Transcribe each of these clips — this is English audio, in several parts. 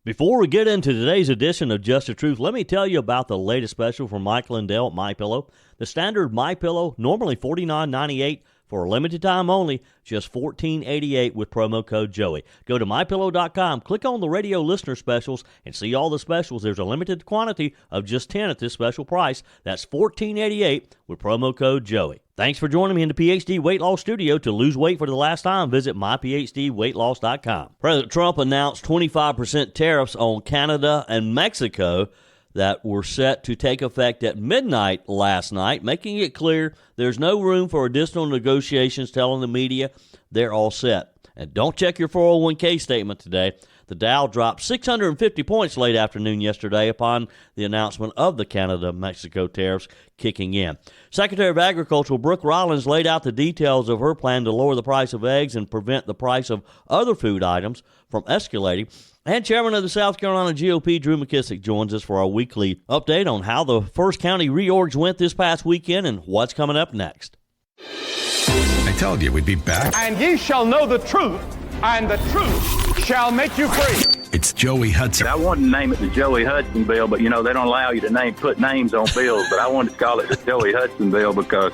Before we get into today's edition of Just the Truth, let me tell you about the latest special from Mike Lindell at MyPillow. The standard MyPillow, normally $49.98 for a limited time only, just $14.88 with promo code Joey. Go to MyPillow.com, click on the radio listener specials, and see all the specials. There's a limited quantity of just 10 at this special price. That's $14.88 with promo code Joey. Thanks for joining me in the PhD Weight Loss Studio. To lose weight for the last time, visit myphdweightloss.com. President Trump announced 25% tariffs on Canada and Mexico that were set to take effect at midnight last night, making it clear there's no room for additional negotiations, telling the media they're all set. And don't check your 401k statement today. The Dow dropped 650 points late afternoon yesterday upon the announcement of the Canada-Mexico tariffs kicking in. Secretary of Agriculture Brooke Rollins laid out the details of her plan to lower the price of eggs and prevent the price of other food items from escalating. And Chairman of the South Carolina GOP, Drew McKissick, joins us for our weekly update on how the first county reorgs went this past weekend and what's coming up next. I told you we'd be back. And ye shall know the truth, and the truth shall make you free. It's Joey Hudson. I wanted to name it the Joey Hudson bill, but, they don't allow you to put names on bills. But I wanted to call it the Joey Hudson bill because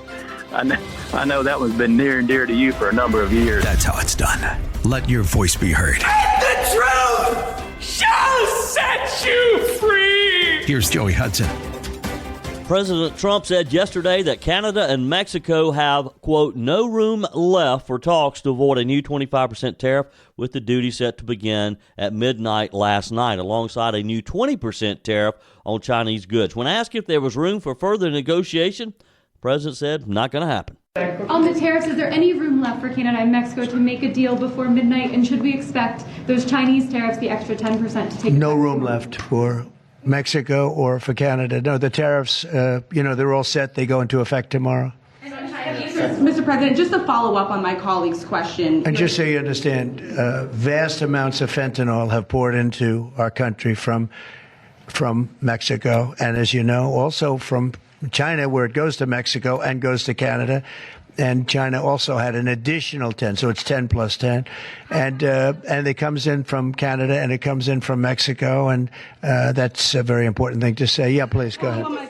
I know that one's been near and dear to you for a number of years. That's how it's done. Let your voice be heard. And the truth shall set you free. Here's Joey Hudson. President Trump said yesterday that Canada and Mexico have, quote, no room left for talks to avoid a new 25% tariff, with the duty set to begin at midnight last night, alongside a new 20% tariff on Chinese goods. When asked if there was room for further negotiation, the president said, not going to happen. On the tariffs, is there any room left for Canada and Mexico to make a deal before midnight? And should we expect those Chinese tariffs, the extra 10%, to take no room left for Mexico or for Canada? No, the tariffs, they're all set. They go into effect tomorrow. Mr. President, just to follow up on my colleague's question. And just so you understand, vast amounts of fentanyl have poured into our country from Mexico. And as you know, also from China, where it goes to Mexico and goes to Canada. And China also had an additional 10, so it's 10 plus 10. And it comes in from Canada and it comes in from Mexico. And that's a very important thing to say. Yeah, please, go ahead.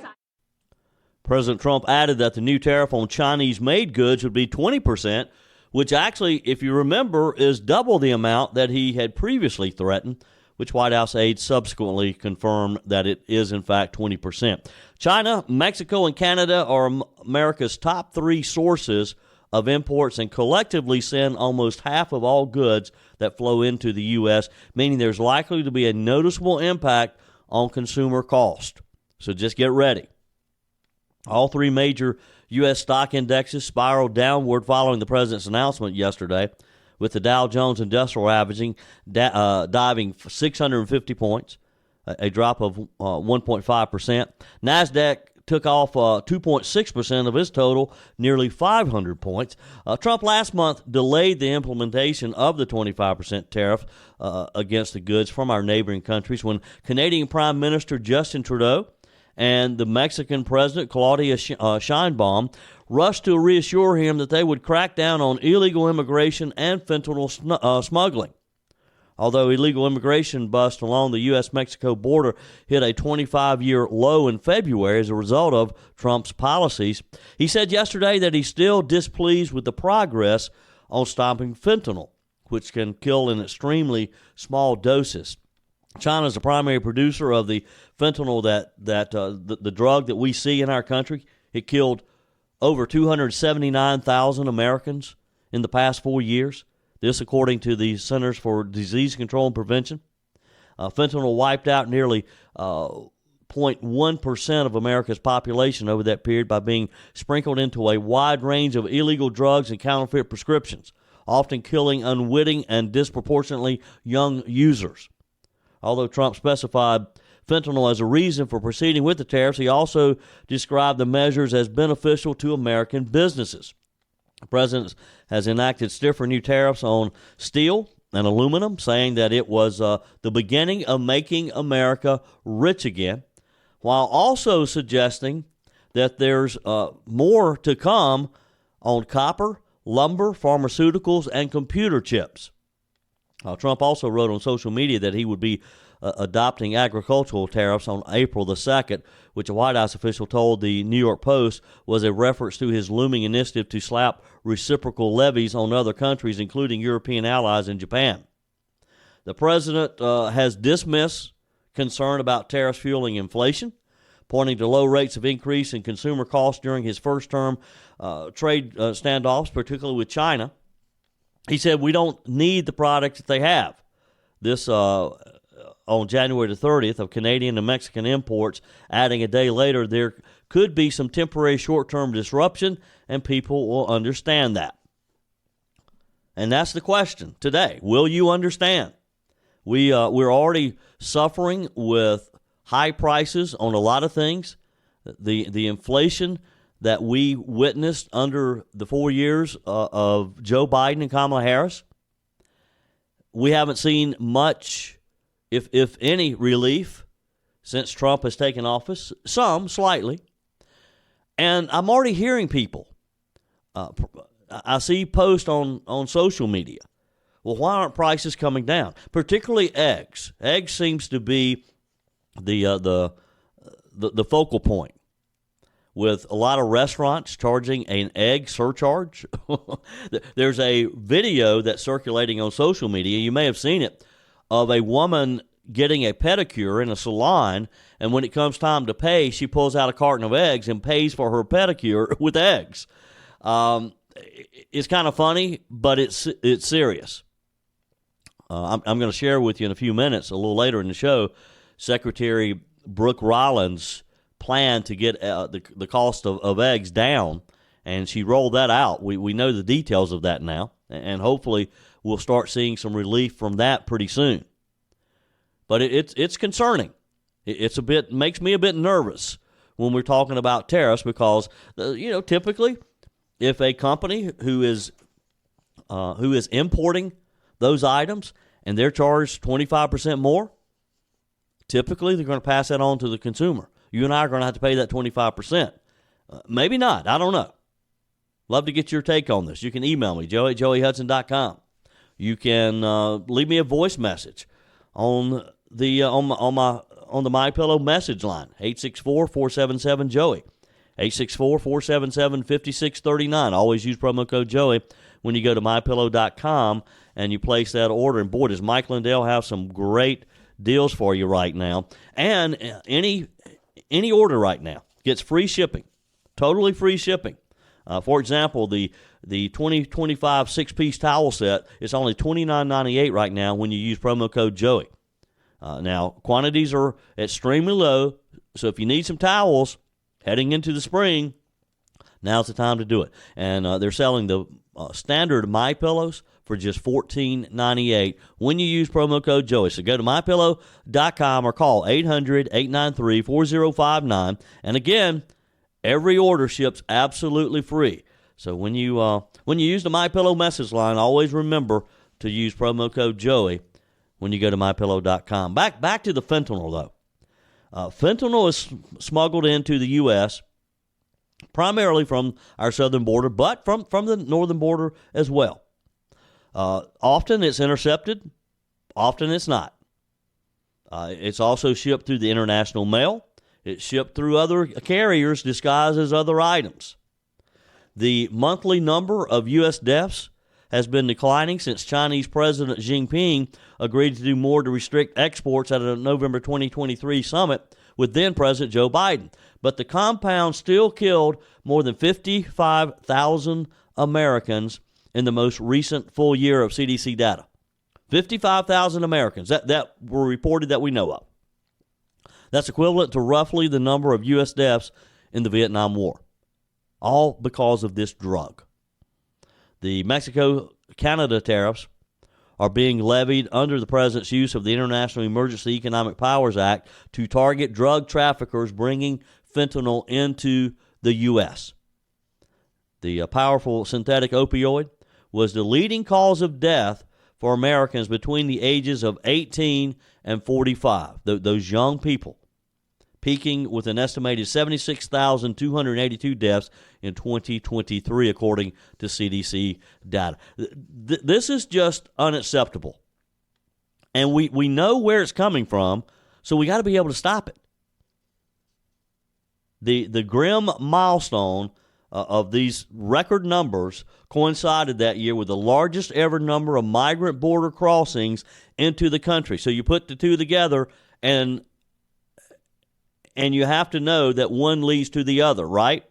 President Trump added that the new tariff on Chinese-made goods would be 20%, which actually, if you remember, is double the amount that he had previously threatened, which White House aides subsequently confirmed that it is, in fact, 20%. China, Mexico, and Canada are America's top three sources of imports and collectively send almost half of all goods that flow into the U.S., meaning there's likely to be a noticeable impact on consumer cost. So just get ready. All three major U.S. stock indexes spiraled downward following the president's announcement yesterday, with the Dow Jones Industrial Averaging diving 650 points, a drop of 1.5%. NASDAQ took off 2.6% of its total, nearly 500 points. Trump last month delayed the implementation of the 25% tariff against the goods from our neighboring countries when Canadian Prime Minister Justin Trudeau and the Mexican President Claudia Sheinbaum rushed to reassure him that they would crack down on illegal immigration and fentanyl smuggling. Although illegal immigration busts along the U.S.-Mexico border hit a 25-year low in February as a result of Trump's policies, he said yesterday that he's still displeased with the progress on stopping fentanyl, which can kill in extremely small doses. China is the primary producer of the fentanyl the drug that we see in our country. It killed over 279,000 Americans in the past 4 years. This, according to the Centers for Disease Control and Prevention. Fentanyl wiped out nearly 0.1% of America's population over that period by being sprinkled into a wide range of illegal drugs and counterfeit prescriptions, often killing unwitting and disproportionately young users. Although Trump specified fentanyl as a reason for proceeding with the tariffs, he also described the measures as beneficial to American businesses. The president has enacted stiffer new tariffs on steel and aluminum, saying that it was the beginning of making America rich again, while also suggesting that there's more to come on copper, lumber, pharmaceuticals, and computer chips. Trump also wrote on social media that he would be adopting agricultural tariffs on April the 2nd, which a White House official told the New York Post was a reference to his looming initiative to slap reciprocal levies on other countries, including European allies and Japan. The president has dismissed concern about tariffs fueling inflation, pointing to low rates of increase in consumer costs during his first term trade standoffs, particularly with China. He said, we don't need the products that they have. This on January the 30th of Canadian and Mexican imports, adding a day later, there could be some temporary short-term disruption, and people will understand that. And that's the question today. Will you understand? We're already suffering with high prices on a lot of things. The inflation that we witnessed under the 4 years of Joe Biden and Kamala Harris, we haven't seen much, if any, relief since Trump has taken office. Some, slightly. And I'm already hearing people. I see posts on social media. Well, why aren't prices coming down? Particularly eggs. Eggs seems to be the focal point, with a lot of restaurants charging an egg surcharge. There's a video that's circulating on social media, you may have seen it, of a woman getting a pedicure in a salon, and when it comes time to pay, she pulls out a carton of eggs and pays for her pedicure with eggs. It's kind of funny, but it's serious. I'm going to share with you in a few minutes, a little later in the show, Secretary Brooke Rollins' plan to get the cost of eggs down, and she rolled that out. We know the details of that now, and hopefully we'll start seeing some relief from that pretty soon. But it's concerning. It's makes me a bit nervous when we're talking about tariffs, because typically if a company who is importing those items and they're charged 25% more, typically they're going to pass that on to the consumer. You and I are going to have to pay that 25%. Maybe not. I don't know. Love to get your take on this. You can email me, joe@joeyhudson.com. You can leave me a voice message on the MyPillow message line, 864-477-JOEY, 864-477-5639. Always use promo code Joey when you go to MyPillow.com and you place that order. And boy, does Mike Lindell have some great deals for you right now. And any order right now gets free shipping, totally free shipping. For example, the 2025 six-piece towel set is only $29.98 right now when you use promo code Joey. Now, quantities are extremely low, so if you need some towels heading into the spring, now's the time to do it. And they're selling the standard MyPillows for just $14.98 when you use promo code Joey. So go to MyPillow.com or call 800-893-4059. And again, every order ships absolutely free. So when you use the MyPillow message line, always remember to use promo code Joey when you go to MyPillow.com. Back to the fentanyl, though. Fentanyl is smuggled into the U.S. primarily from our southern border, but from the northern border as well. Often it's intercepted, often it's not. It's also shipped through the international mail. It's shipped through other carriers disguised as other items. The monthly number of U.S. deaths has been declining since Chinese President Xi Jinping agreed to do more to restrict exports at a November 2023 summit with then-President Joe Biden. But the compound still killed more than 55,000 Americans in the most recent full year of CDC data. 55,000 Americans that were reported that we know of. That's equivalent to roughly the number of U.S. deaths in the Vietnam War, all because of this drug. The Mexico-Canada tariffs are being levied under the president's use of the International Emergency Economic Powers Act to target drug traffickers bringing fentanyl into the U.S. The powerful synthetic opioid was the leading cause of death for Americans between the ages of 18 and 45, those young people, peaking with an estimated 76,282 deaths in 2023, according to CDC data. This is just unacceptable. And we know where it's coming from, so we got to be able to stop it. The grim milestone of these record numbers coincided that year with the largest ever number of migrant border crossings into the country. So you put the two together, and you have to know that one leads to the other, right?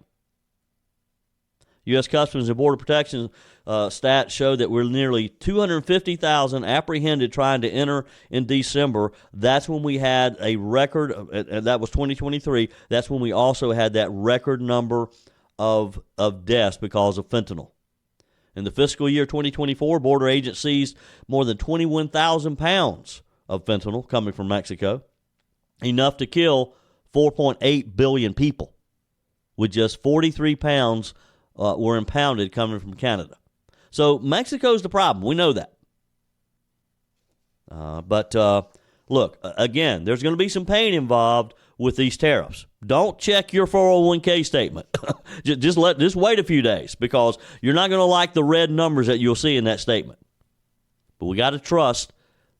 U.S. Customs and Border Protection stats show that we're nearly 250,000 apprehended trying to enter in December. That's when we had a record, and that was 2023. That's when we also had that record number of deaths because of fentanyl. In the fiscal year 2024, border agents seized more than 21,000 pounds of fentanyl coming from Mexico, enough to kill 4.8 billion people, with just 43 pounds were impounded coming from Canada. So Mexico's the problem. We know that. But look, again, there's going to be some pain involved with these tariffs. Don't check your 401k statement. just wait a few days, because you're not going to like the red numbers that you'll see in that statement. But we got to trust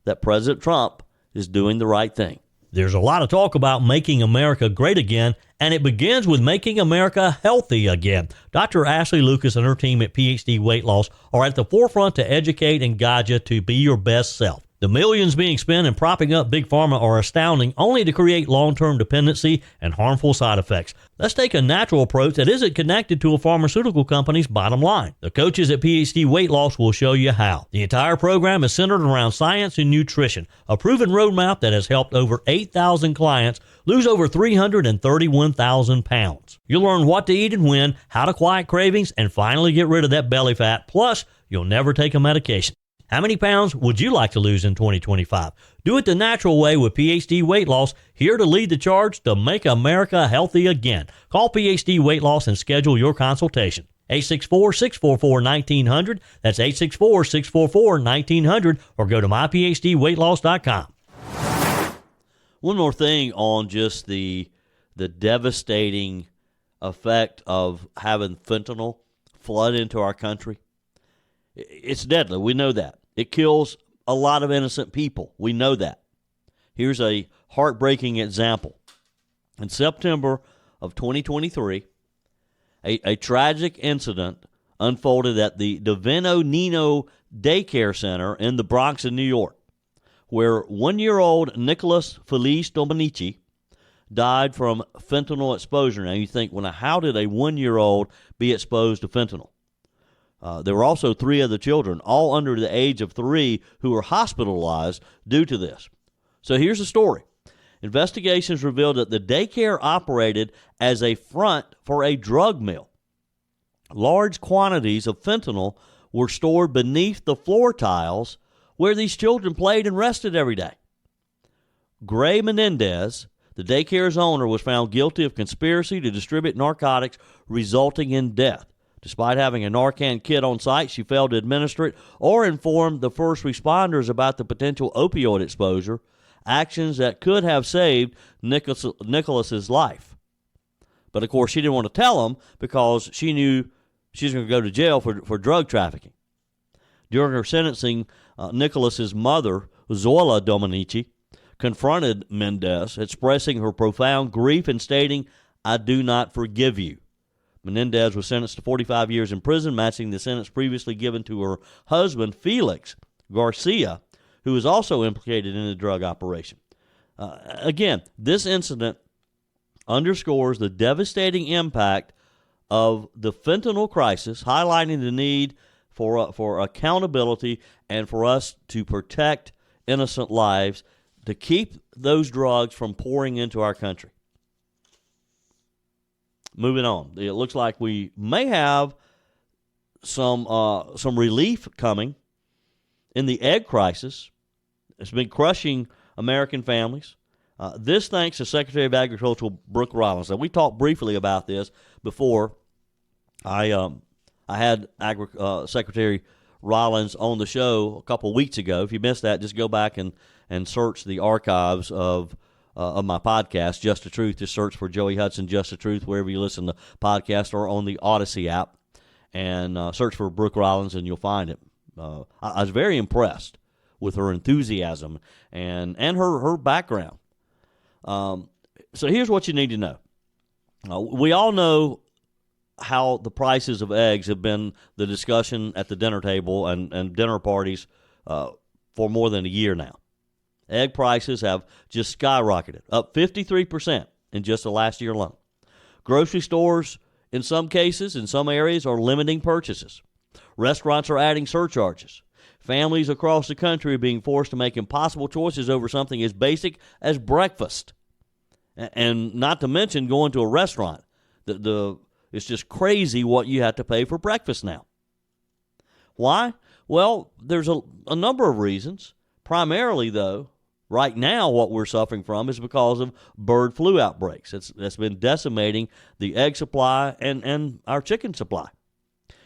that President Trump is doing the right thing. There's a lot of talk about making America great again, and it begins with making America healthy again. Dr. Ashley Lucas and her team at PhD Weight Loss are at the forefront to educate and guide you to be your best self. The millions being spent in propping up Big Pharma are astounding, only to create long-term dependency and harmful side effects. Let's take a natural approach that isn't connected to a pharmaceutical company's bottom line. The coaches at PhD Weight Loss will show you how. The entire program is centered around science and nutrition, a proven roadmap that has helped over 8,000 clients lose over 331,000 pounds. You'll learn what to eat and when, how to quiet cravings, and finally get rid of that belly fat. Plus, you'll never take a medication. How many pounds would you like to lose in 2025? Do it the natural way with PhD Weight Loss, here to lead the charge to make America healthy again. Call PhD Weight Loss and schedule your consultation. 864-644-1900. That's 864-644-1900, or go to myphdweightloss.com. One more thing on just the devastating effect of having fentanyl flood into our country. It's deadly. We know that. It kills a lot of innocent people. We know that. Here's a heartbreaking example. In September of 2023, a tragic incident unfolded at the Divino Nino Daycare Center in the Bronx in New York, where 1-year-old Nicholas Felice Dominici died from fentanyl exposure. Now you think, well, how did a 1-year-old be exposed to fentanyl? There were also 3 other children, all under the age of 3, who were hospitalized due to this. So here's the story. Investigations revealed that the daycare operated as a front for a drug mill. Large quantities of fentanyl were stored beneath the floor tiles where these children played and rested every day. Gray Menendez, the daycare's owner, was found guilty of conspiracy to distribute narcotics, resulting in death. Despite having a Narcan kit on site, she failed to administer it or inform the first responders about the potential opioid exposure, actions that could have saved Nicholas's life. But, of course, she didn't want to tell them because she knew she was going to go to jail for drug trafficking. During her sentencing, Nicholas's mother, Zoila Dominici, confronted Mendez, expressing her profound grief and stating, "I do not forgive you." Menendez was sentenced to 45 years in prison, matching the sentence previously given to her husband, Felix Garcia, who was also implicated in the drug operation. Again, this incident underscores the devastating impact of the fentanyl crisis, highlighting the need for accountability and for us to protect innocent lives, to keep those drugs from pouring into our country. Moving on, it looks like we may have some relief coming in the egg crisis. It's been crushing American families. This thanks to Secretary of Agriculture Brooke Rollins. Now, we talked briefly about this before. I had Secretary Rollins on the show a couple weeks ago. If you missed that, just go back and search the archives of my podcast, Just the Truth. Just search for Joey Hudson, Just the Truth, wherever you listen to podcasts, or on the Odyssey app, and search for Brooke Rollins, and you'll find it. I was very impressed with her enthusiasm and her background. So here's what you need to know. We all know how the prices of eggs have been the discussion at the dinner table and dinner parties for more than a year now. Egg prices have just skyrocketed, up 53% in just the last year alone. Grocery stores, in some cases, in some areas, are limiting purchases. Restaurants are adding surcharges. Families across the country are being forced to make impossible choices over something as basic as breakfast. And not to mention going to a restaurant. It's just crazy what you have to pay for breakfast now. Why? Well, there's a number of reasons. Primarily, though, right now what we're suffering from is because of bird flu outbreaks. That's been decimating the egg supply and our chicken supply.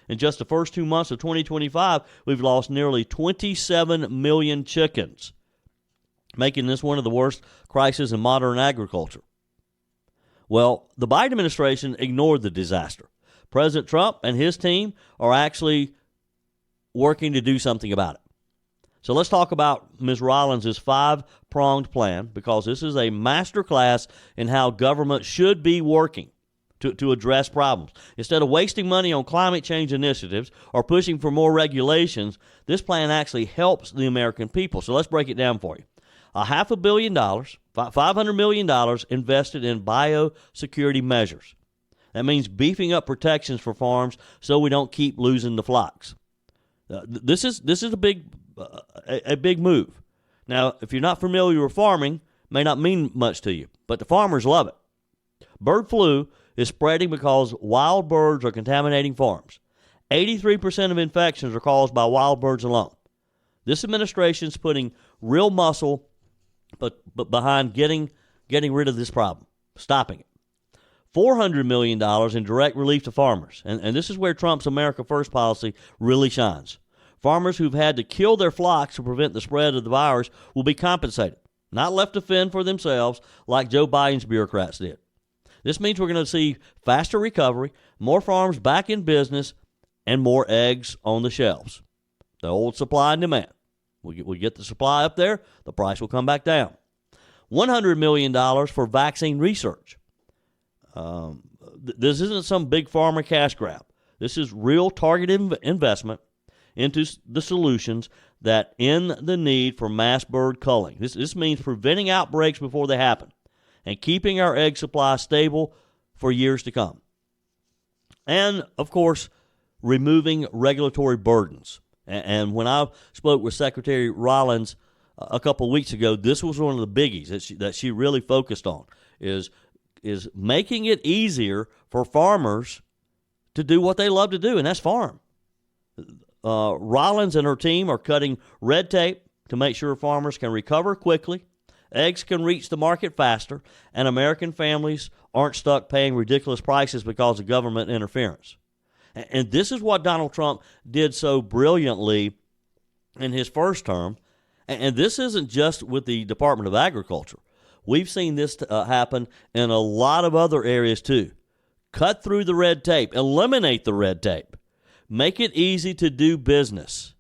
In just the first 2 months of 2025, we've lost nearly 27 million chickens, making this one of the worst crises in modern agriculture. Well, the Biden administration ignored the disaster. President Trump and his team are actually working to do something about it. So let's talk about Ms. Rollins' 5-pronged plan, because this is a masterclass in how government should be working to address problems. Instead of wasting money on climate change initiatives or pushing for more regulations, this plan actually helps the American people. So let's break it down for you. $500 million, $500 million invested in biosecurity measures. That means beefing up protections for farms so we don't keep losing the flocks. This is a big move. Now, if you're not familiar with farming, it may not mean much to you, but the farmers love it. Bird flu is spreading because wild birds are contaminating farms. 83% of infections are caused by wild birds alone. This administration is putting real muscle but behind getting rid of this problem, stopping it. $400 million in direct relief to farmers. And this is where Trump's America First policy really shines. Farmers who've had to kill their flocks to prevent the spread of the virus will be compensated, not left to fend for themselves like Joe Biden's bureaucrats did. This means we're going to see faster recovery, more farms back in business, and more eggs on the shelves. The old supply and demand. We get the supply up there, the price will come back down. $100 million for vaccine research. This isn't some big pharma cash grab. This is real targeted investment into the solutions that end the need for mass bird culling. This means preventing outbreaks before they happen and keeping our egg supply stable for years to come. And, of course, removing regulatory burdens. And when I spoke with Secretary Rollins a couple of weeks ago, this was one of the biggies that she really focused on, is making it easier for farmers to do what they love to do, and that's farm. Rollins and her team are cutting red tape to make sure farmers can recover quickly, eggs can reach the market faster, and American families aren't stuck paying ridiculous prices because of government interference. And this is what Donald Trump did so brilliantly in his first term. And this isn't just with the Department of Agriculture. We've seen this happen in a lot of other areas too. Cut through the red tape. Eliminate the red tape. Make it easy to do business.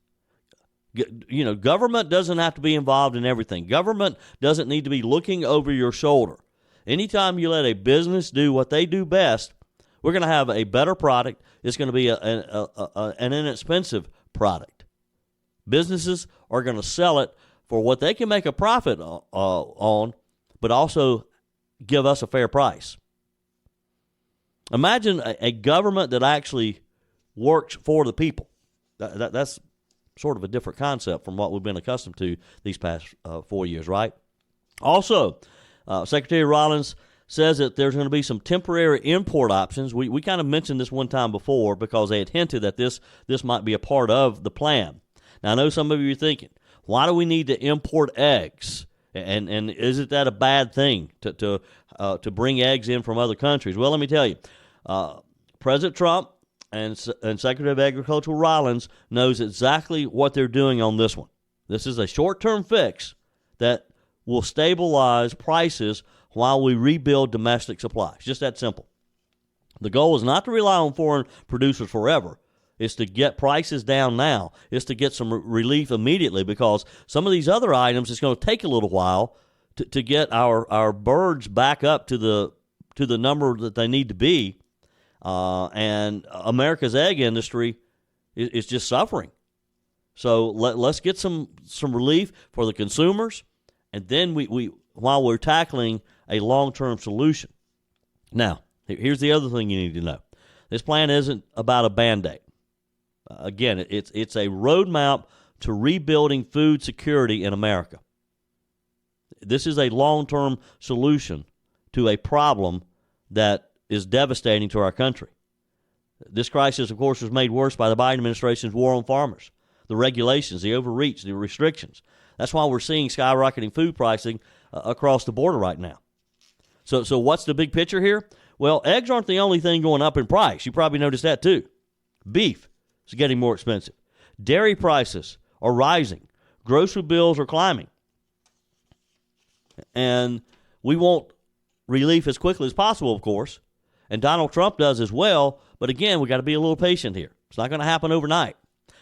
Government doesn't have to be involved in everything. Government doesn't need to be looking over your shoulder. Anytime you let a business do what they do best, we're going to have a better product. It's going to be an inexpensive product. Businesses are going to sell it for what they can make a profit on, but also give us a fair price. Imagine a government that actually works for the people. That's sort of a different concept from what we've been accustomed to these past 4 years, right? Also, Secretary Rollins says that there's going to be some temporary import options. We kind of mentioned this one time before because they had hinted that this might be a part of the plan. Now, I know some of you are thinking, why do we need to import eggs? And isn't that a bad thing to bring eggs in from other countries? Well, let me tell you, President Trump and Secretary of Agriculture Rollins knows exactly what they're doing on this one. This is a short-term fix that will stabilize prices while we rebuild domestic supplies. Just that simple. The goal is not to rely on foreign producers forever. It's to get prices down now. It's to get some relief immediately, because some of these other items, it's going to take a little while to get our birds back up to the number that they need to be. And America's egg industry is just suffering. So let's get some relief for the consumers, and then we while we're tackling a long-term solution. Now, here's the other thing you need to know. This plan isn't about a Band-Aid. Again, it's a roadmap to rebuilding food security in America. This is a long-term solution to a problem that is devastating to our country. This crisis, of course, was made worse by the Biden administration's war on farmers, the regulations, the overreach, the restrictions. That's why we're seeing skyrocketing food pricing across the border right now. So what's the big picture here? Well, eggs aren't the only thing going up in price. You probably noticed that too. Beef is getting more expensive. Dairy prices are rising. Grocery bills are climbing. And we want relief as quickly as possible, of course. And Donald Trump does as well. But again, we got to be a little patient here. It's not going to happen overnight,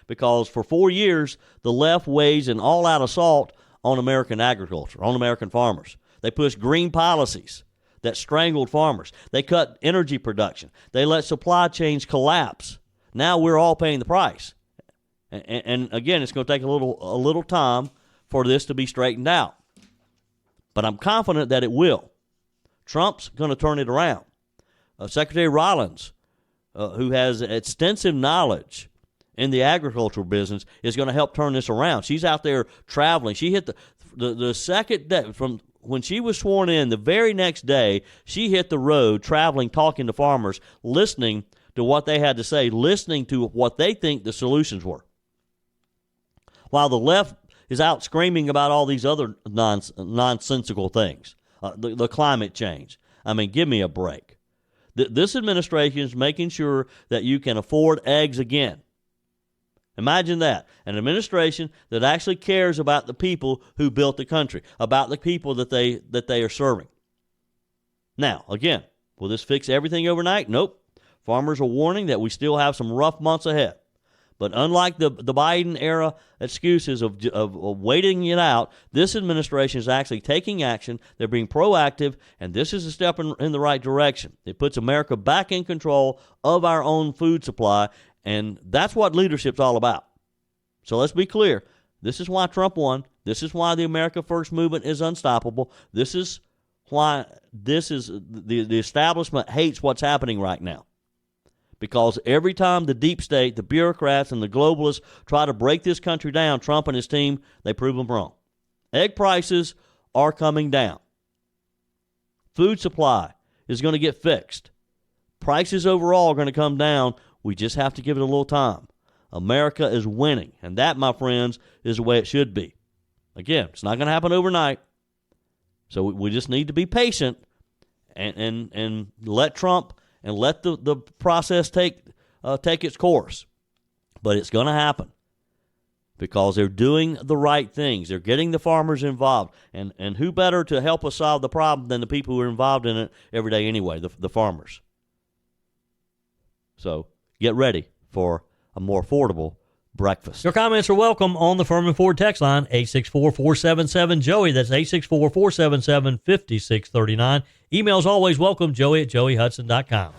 because for 4 years, the left waged an all-out assault on American agriculture, on American farmers. They pushed green policies that strangled farmers. They cut energy production. They let supply chains collapse. Now we're all paying the price. And again, it's going to take a little time for this to be straightened out. But I'm confident that it will. Trump's going to turn it around. Secretary Rollins, who has extensive knowledge in the agricultural business, is going to help turn this around. She's out there traveling. She hit the second day from when she was sworn in. The very next day, she hit the road, traveling, talking to farmers, listening to what they had to say, listening to what they think the solutions were. While the left is out screaming about all these other nonsensical things, the climate change. I mean, give me a break. This administration is making sure that you can afford eggs again. Imagine that. An administration that actually cares about the people who built the country, about the people that they are serving. Now, again, will this fix everything overnight? Nope. Farmers are warning that we still have some rough months ahead. But unlike the Biden-era excuses of waiting it out, this administration is actually taking action. They're being proactive, and this is a step in the right direction. It puts America back in control of our own food supply, and that's what leadership's all about. So let's be clear. This is why Trump won. This is why the America First movement is unstoppable. This is why the establishment hates what's happening right now. Because every time the deep state, the bureaucrats, and the globalists try to break this country down, Trump and his team, they prove them wrong. Egg prices are coming down. Food supply is going to get fixed. Prices overall are going to come down. We just have to give it a little time. America is winning, and that, my friends, is the way it should be. Again, it's not going to happen overnight. So we just need to be patient and let Trump and let the process take its course. But it's going to happen because they're doing the right things. They're getting the farmers involved. And who better to help us solve the problem than the people who are involved in it every day anyway, the farmers. So get ready for a more affordable breakfast. Your comments are welcome on the Firmin Ford text line, 864-477-JOEY. That's 864-477-5639. Emails always welcome, joey@joeyhudson.com.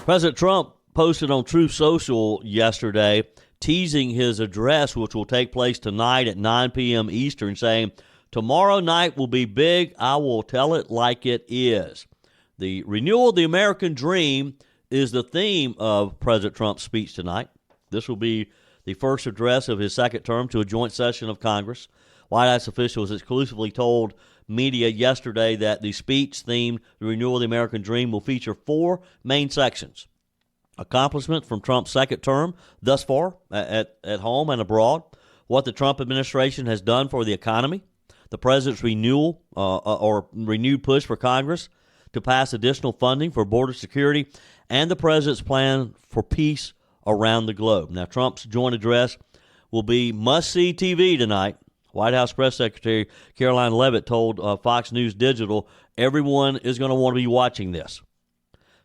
President Trump posted on Truth Social yesterday, teasing his address, which will take place tonight at 9 p.m. Eastern, saying, "Tomorrow night will be big. I will tell it like it is." The renewal of the American dream is the theme of President Trump's speech tonight. This will be the first address of his second term to a joint session of Congress. White House officials exclusively told media yesterday that the speech themed the renewal of the American dream will feature 4 main sections. Accomplishments from Trump's second term thus far at home and abroad, what the Trump administration has done for the economy, the president's renewal or renewed push for Congress to pass additional funding for border security, and the president's plan for peace around the globe. Now, Trump's joint address will be must-see TV tonight. White House Press Secretary Caroline Leavitt told Fox News Digital everyone is going to want to be watching this.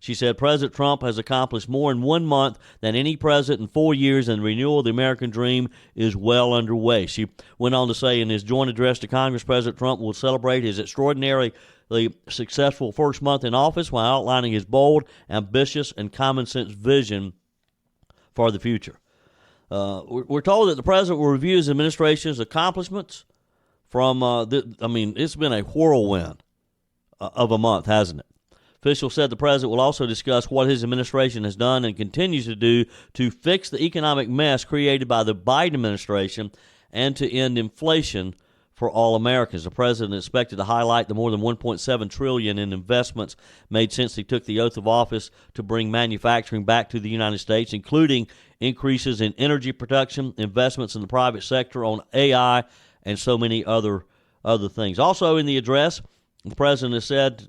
She said President Trump has accomplished more in 1 month than any president in 4 years, and the renewal of the American dream is well underway. She went on to say in his joint address to Congress, President Trump will celebrate his extraordinarily successful first month in office while outlining his bold, ambitious, and common-sense vision for the future. We're told that the president will review his administration's accomplishments from, it's been a whirlwind of a month, hasn't it? Officials said the president will also discuss what his administration has done and continues to do to fix the economic mess created by the Biden administration and to end inflation for all Americans. The president is expected to highlight the more than $1.7 trillion in investments made since he took the oath of office to bring manufacturing back to the United States, including increases in energy production, investments in the private sector on AI, and so many other things. Also in the address, the president has said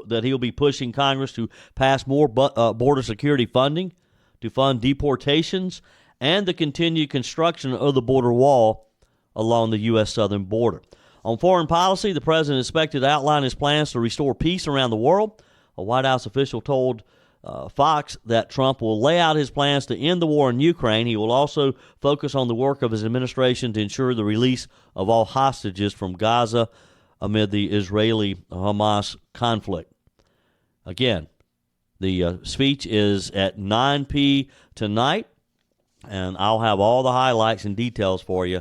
that he'll be pushing Congress to pass more border security funding, to fund deportations, and the continued construction of the border wall along the U.S. southern border. On foreign policy, the president is expected to outline his plans to restore peace around the world. A White House official told Fox that Trump will lay out his plans to end the war in Ukraine. He will also focus on the work of his administration to ensure the release of all hostages from Gaza amid the Israeli-Hamas conflict. Again, the speech is at 9 p.m. tonight, and I'll have all the highlights and details for you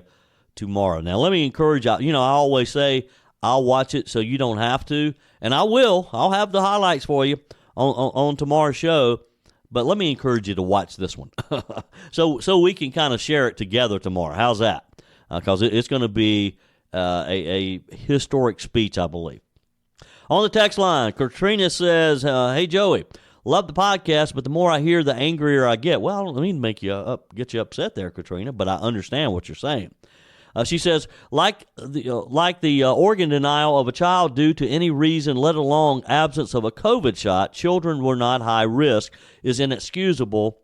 tomorrow. Now, let me encourage you. I always say I'll watch it so you don't have to, and I will. I'll have the highlights for you on tomorrow's show, but let me encourage you to watch this one so we can kind of share it together tomorrow. How's that? Because it's going to be a historic speech, I believe. On the text line, Katrina says, hey, Joey, love the podcast, but the more I hear, the angrier I get. Well, I don't mean to get you upset there, Katrina, but I understand what you're saying. She says, like the organ denial of a child due to any reason, let alone absence of a COVID shot, children were not high risk, is inexcusable.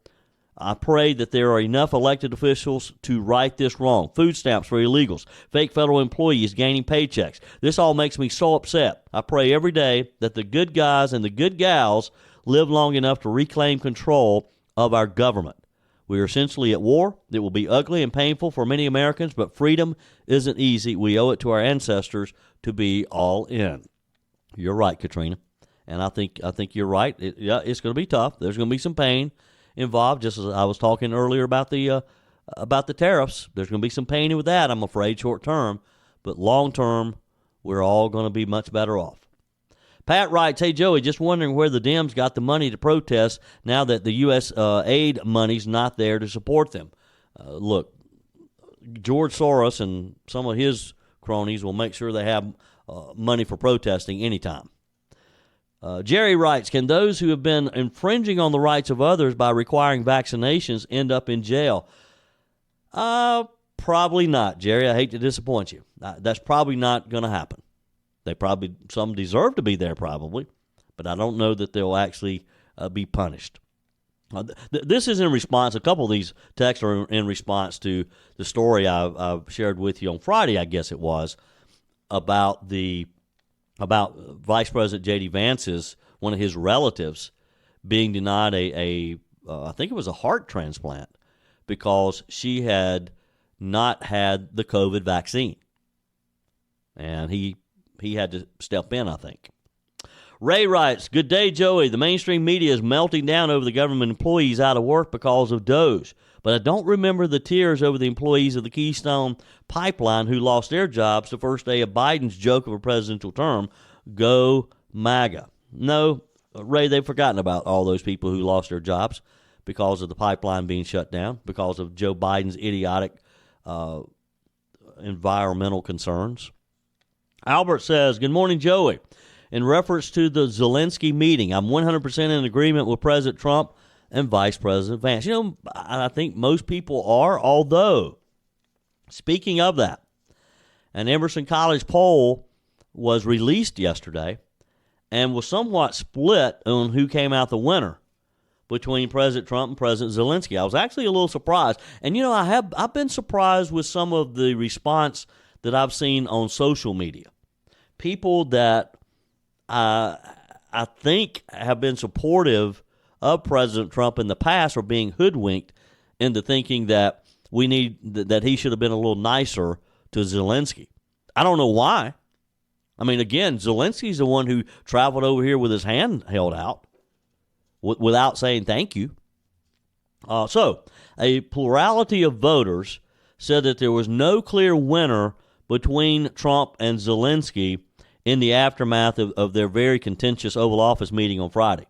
I pray that there are enough elected officials to right this wrong. Food stamps for illegals, fake federal employees gaining paychecks. This all makes me so upset. I pray every day that the good guys and the good gals live long enough to reclaim control of our government. We are essentially at war. It will be ugly and painful for many Americans, but freedom isn't easy. We owe it to our ancestors to be all in. You're right, Katrina, and I think you're right. It's going to be tough. There's going to be some pain involved, just as I was talking earlier about the tariffs. There's going to be some pain with that, I'm afraid, short term, but long term, we're all going to be much better off. Pat writes, hey, Joey, just wondering where the Dems got the money to protest now that the U.S. aid money's not there to support them. Look, George Soros and some of his cronies will make sure they have money for protesting anytime. Jerry writes, can those who have been infringing on the rights of others by requiring vaccinations end up in jail? Probably not, Jerry. I hate to disappoint you. That's probably not going to happen. Some deserve to be there probably, but I don't know that they'll actually be punished. This is in response, a couple of these texts are in response to the story I've shared with you on Friday, I guess it was, about Vice President J.D. Vance's, one of his relatives, being denied I think it was a heart transplant because she had not had the COVID vaccine. And he had to step in, I think. Ray writes, good day, Joey. The mainstream media is melting down over the government employees out of work because of Doge. But I don't remember the tears over the employees of the Keystone Pipeline who lost their jobs the first day of Biden's joke of a presidential term, go MAGA. No, Ray, they've forgotten about all those people who lost their jobs because of the pipeline being shut down, because of Joe Biden's idiotic environmental concerns. Albert says, good morning, Joey. In reference to the Zelensky meeting, I'm 100% in agreement with President Trump and Vice President Vance. I think most people are, although, speaking of that, an Emerson College poll was released yesterday and was somewhat split on who came out the winner between President Trump and President Zelensky. I was actually a little surprised. And, I've been surprised with some of the response that I've seen on social media. People that I think have been supportive of President Trump in the past are being hoodwinked into thinking that that he should have been a little nicer to Zelensky. I don't know why. I mean, again, Zelensky's the one who traveled over here with his hand held out without saying thank you. So a plurality of voters said that there was no clear winner between Trump and Zelensky in the aftermath of their very contentious Oval Office meeting on Friday.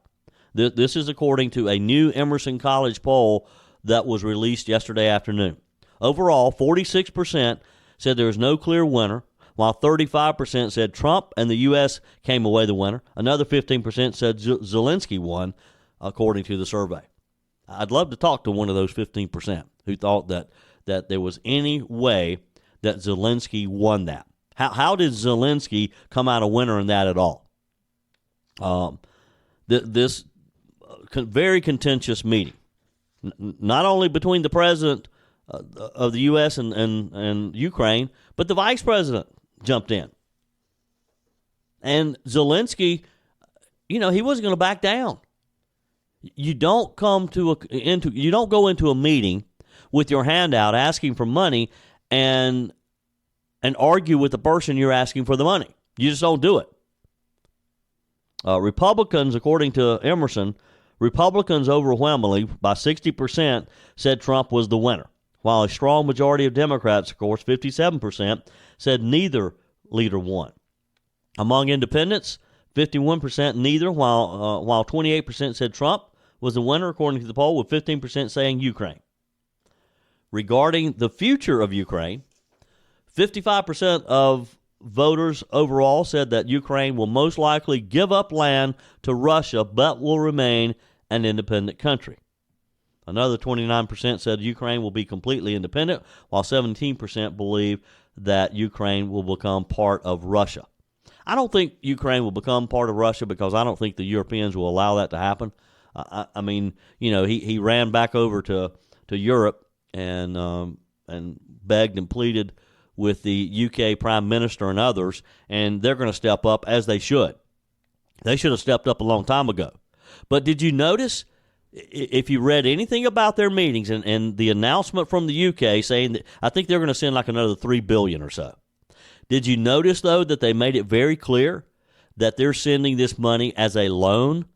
This is according to a new Emerson College poll that was released yesterday afternoon. Overall, 46% said there was no clear winner, while 35% said Trump and the U.S. came away the winner. Another 15% said Zelensky won, according to the survey. I'd love to talk to one of those 15% who thought that there was any way that Zelensky won that. How did Zelensky come out a winner in that at all? This very contentious meeting, not only between the president of the U.S. and Ukraine, but the vice president jumped in. And Zelensky, he wasn't going to back down. You don't you don't go into a meeting with your hand out asking for money and argue with the person you're asking for the money. You just don't do it. Republicans, according to Emerson, Republicans overwhelmingly by 60% said Trump was the winner, while a strong majority of Democrats, of course, 57%, said neither leader won. Among independents, 51% neither, while 28% said Trump was the winner, according to the poll, with 15% saying Ukraine. Regarding the future of Ukraine, 55% of voters overall said that Ukraine will most likely give up land to Russia but will remain an independent country. Another 29% said Ukraine will be completely independent, while 17% believe that Ukraine will become part of Russia. I don't think Ukraine will become part of Russia because I don't think the Europeans will allow that to happen. I mean, he ran back over to Europe and begged and pleaded with the UK Prime Minister and others, and they're going to step up as they should. They should have stepped up a long time ago. But did you notice, if you read anything about their meetings and the announcement from the UK saying that I think they're going to send like another $3 billion or so. Did you notice, though, that they made it very clear that they're sending this money as a loan,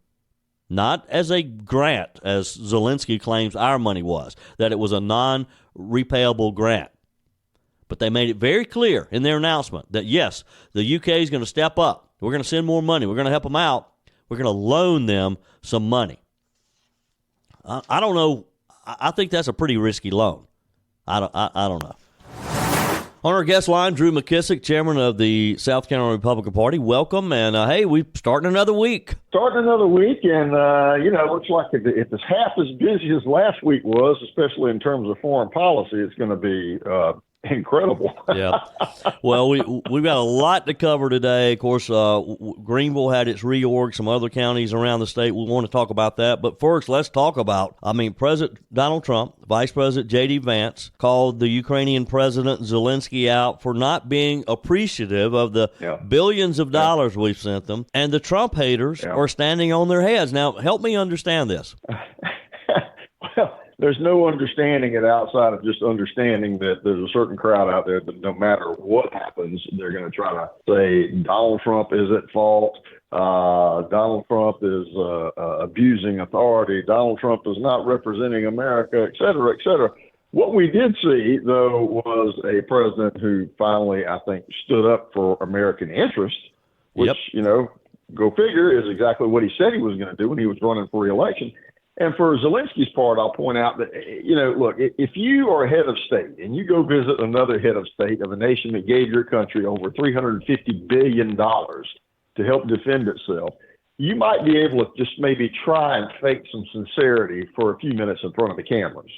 not as a grant, as Zelensky claims our money was, that it was a non-repayable grant. But they made it very clear in their announcement that, yes, the UK is going to step up. We're going to send more money. We're going to help them out. We're going to loan them some money. I don't know. I think that's a pretty risky loan. I don't know. On our guest line, Drew McKissick, chairman of the South Carolina Republican Party. Welcome, and hey, we're starting another week. And looks like if it's half as busy as last week was, especially in terms of foreign policy, it's going to be incredible. Yeah. Well, we've got a lot to cover today. Of course, Greenville had its reorg, some other counties around the state. We want to talk about that. But first, let's talk about, President Donald Trump, Vice President J.D. Vance, called the Ukrainian President Zelensky out for not being appreciative of the billions of dollars we've sent them. And the Trump haters are standing on their heads. Now, help me understand this. Well, there's no understanding it outside of just understanding that there's a certain crowd out there that no matter what happens, they're going to try to say Donald Trump is at fault. Donald Trump is abusing authority. Donald Trump is not representing America, et cetera, et cetera. What we did see, though, was a president who finally, I think, stood up for American interests, which, go figure, is exactly what he said he was going to do when he was running for re-election. And for Zelensky's part, I'll point out that, look, if you are a head of state and you go visit another head of state of a nation that gave your country over $350 billion to help defend itself, you might be able to just maybe try and fake some sincerity for a few minutes in front of the cameras,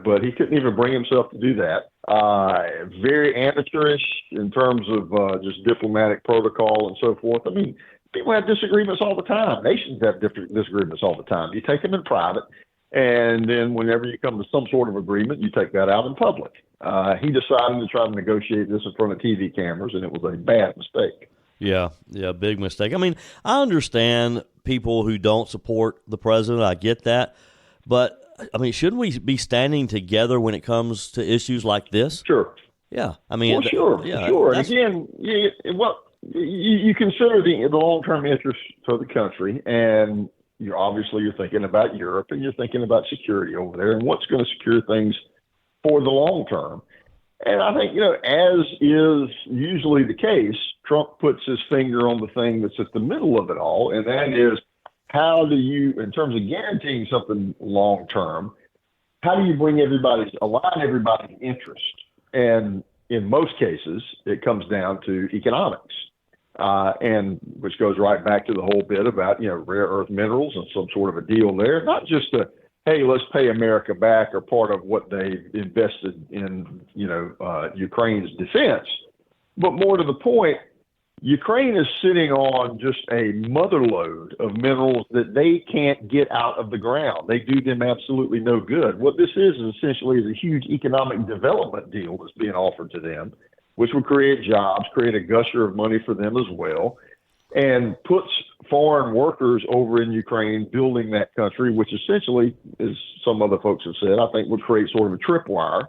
but he couldn't even bring himself to do that. Very amateurish in terms of just diplomatic protocol and so forth. I mean, people have disagreements all the time. Nations have different disagreements all the time. You take them in private, and then whenever you come to some sort of agreement, you take that out in public. He decided to try to negotiate this in front of TV cameras, and it was a bad mistake. Yeah, big mistake. I mean, I understand people who don't support the president. I get that. But, I mean, shouldn't we be standing together when it comes to issues like this? Sure. Yeah. I mean, sure. And again, you consider the long-term interests of the country, and you're thinking about Europe, and you're thinking about security over there and what's going to secure things for the long term. And I think, as is usually the case, Trump puts his finger on the thing that's at the middle of it all, and that is, how do you, in terms of guaranteeing something long term, how do you align everybody's interest? And in most cases, it comes down to economics, and which goes right back to the whole bit about rare earth minerals and some sort of a deal there, not just hey, let's pay America back or part of what they invested in, Ukraine's defense. But more to the point, Ukraine is sitting on just a motherlode of minerals that they can't get out of the ground. They do them absolutely no good. What this is essentially a huge economic development deal that's being offered to them, which would create jobs, create a gusher of money for them as well, and puts foreign workers over in Ukraine building that country, which essentially, as some other folks have said, I think would create sort of a tripwire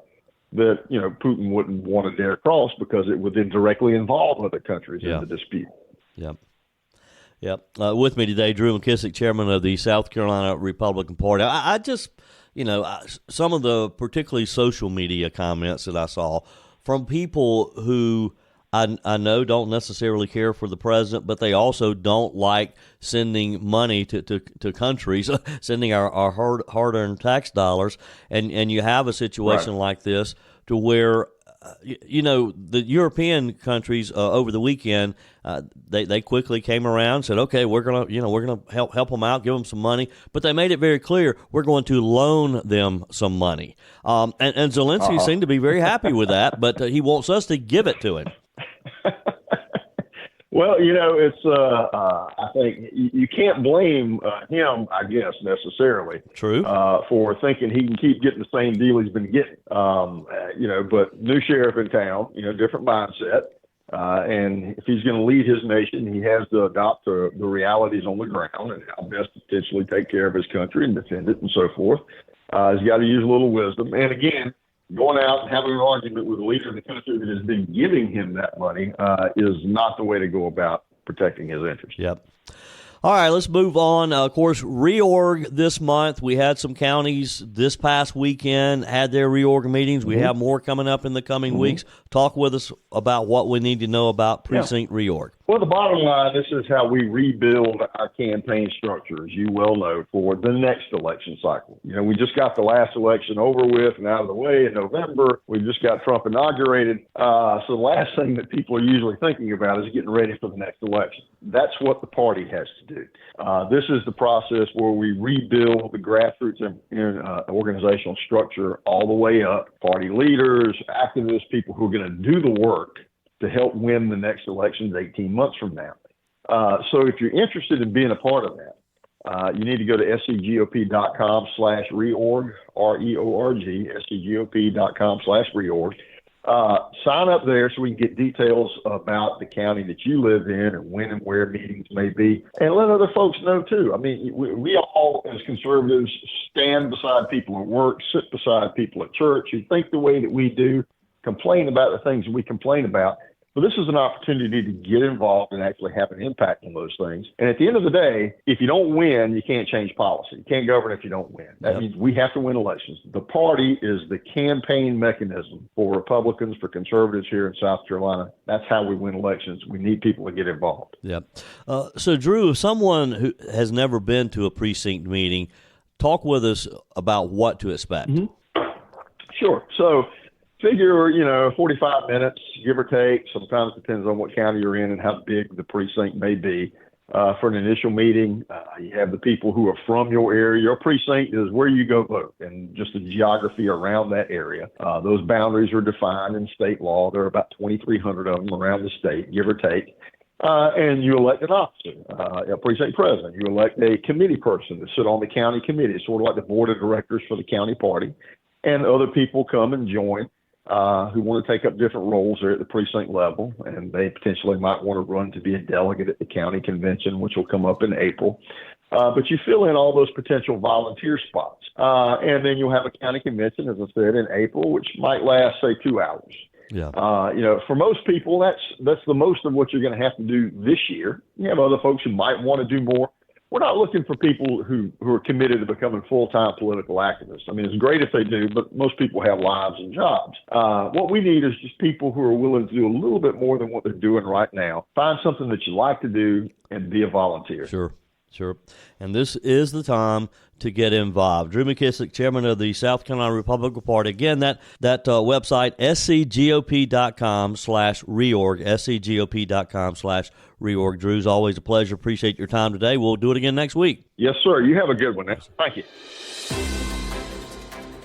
that, Putin wouldn't want to dare cross because it would then directly involve other countries in the dispute. Yep. With me today, Drew McKissick, chairman of the South Carolina Republican Party. I just, some of the particularly social media comments that I saw from people who I know don't necessarily care for the president, but they also don't like sending money to countries, sending our hard-earned tax dollars, and you have a situation like this to where, the European countries over the weekend, they quickly came around and said, okay, we're gonna help them out, give them some money, but they made it very clear we're going to loan them some money, and Zelensky seemed to be very happy with that, but he wants us to give it to him. Well, it's I think you can't blame him, I guess, necessarily. True. For thinking he can keep getting the same deal he's been getting. But new sheriff in town, different mindset. And if he's going to lead his nation, he has to adopt the realities on the ground and how best to potentially take care of his country and defend it and so forth. He's got to use a little wisdom. And again, going out and having an argument with the leader of the country that has been giving him that money is not the way to go about protecting his interests. Yep. All right, let's move on. Of course, reorg this month. We had some counties this past weekend had their reorg meetings. We have more coming up in the coming weeks. Talk with us about what we need to know about precinct reorg. Well, the bottom line, this is how we rebuild our campaign structure, as you well know, for the next election cycle. We just got the last election over with and out of the way in November. We just got Trump inaugurated. So the last thing that people are usually thinking about is getting ready for the next election. That's what the party has to do. This is the process where we rebuild the grassroots organizational structure all the way up. Party leaders, activists, people who are going to do the work to help win the next elections 18 months from now. So if you're interested in being a part of that, you need to go to scgop.com/reorg, REORG, scgop.com/reorg. Sign up there so we can get details about the county that you live in and when and where meetings may be, and let other folks know too. I mean, we all as conservatives stand beside people at work, sit beside people at church who think the way that we do, complain about the things that we complain about. But this is an opportunity to get involved and actually have an impact on those things. And at the end of the day, if you don't win, you can't change policy. You can't govern if you don't win. That means we have to win elections. The party is the campaign mechanism for Republicans, for conservatives here in South Carolina. That's how we win elections. We need people to get involved. Yep. So, Drew, if someone who has never been to a precinct meeting, talk with us about what to expect. Sure. So, figure, 45 minutes, give or take. Sometimes it depends on what county you're in and how big the precinct may be. For an initial meeting, you have the people who are from your area. Your precinct is where you go vote and just the geography around that area. Those boundaries are defined in state law. There are about 2,300 of them around the state, give or take. And you elect an officer, a precinct president. You elect a committee person to sit on the county committee, sort of like the board of directors for the county party. And other people come and join. who want to take up different roles there at the precinct level, and they potentially might want to run to be a delegate at the county convention, which will come up in April. But you fill in all those potential volunteer spots. And then you'll have a county convention, as I said, in April, which might last, say, 2 hours. Yeah. For most people, that's the most of what you're going to have to do this year. You have other folks who might want to do more. We're not looking for people who are committed to becoming full-time political activists. I mean, it's great if they do, but most people have lives and jobs. What we need is just people who are willing to do a little bit more than what they're doing right now. Find something that you like to do and be a volunteer. Sure. And this is the time to get involved. Drew McKissick, chairman of the South Carolina Republican Party. Again, that website, scgop.com/reorg, scgop.com/reorg. Drew's always a pleasure. Appreciate your time today. We'll do it again next week. Yes, sir. You have a good one. Thank you.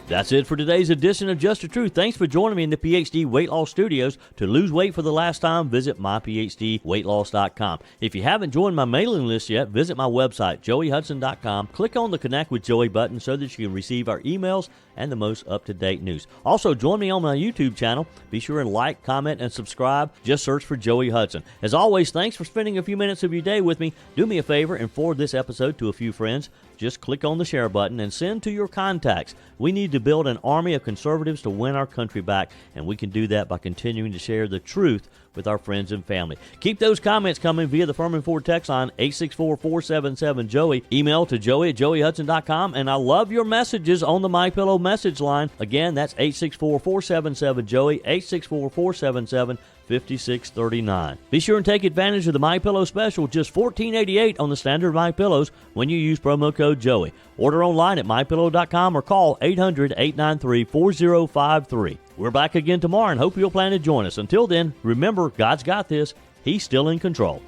That's it for today's edition of Just the Truth. Thanks for joining me in the PhD Weight Loss Studios. To lose weight for the last time, visit myphdweightloss.com. If you haven't joined my mailing list yet, visit my website, joeyhudson.com. Click on the Connect with Joey button so that you can receive our emails and the most up-to-date news. Also, join me on my YouTube channel. Be sure and like, comment, and subscribe. Just search for Joey Hudson. As always, thanks for spending a few minutes of your day with me. Do me a favor and forward this episode to a few friends. Just click on the share button and send to your contacts. We need to build an army of conservatives to win our country back, and we can do that by continuing to share the truth with our friends and family. Keep those comments coming via the Firmin Ford text line, 864-477-JOEY. Email to joey@joeyhudson.com, and I love your messages on the MyPillow message line. Again, that's 864-477-JOEY, 864-477-5639. Be sure and take advantage of the MyPillow special, just $14.88 on the standard MyPillows when you use promo code Joey. Order online at mypillow.com or call 800-893-4053. We're back again tomorrow and hope you'll plan to join us. Until then, remember, God's got this. He's still in control.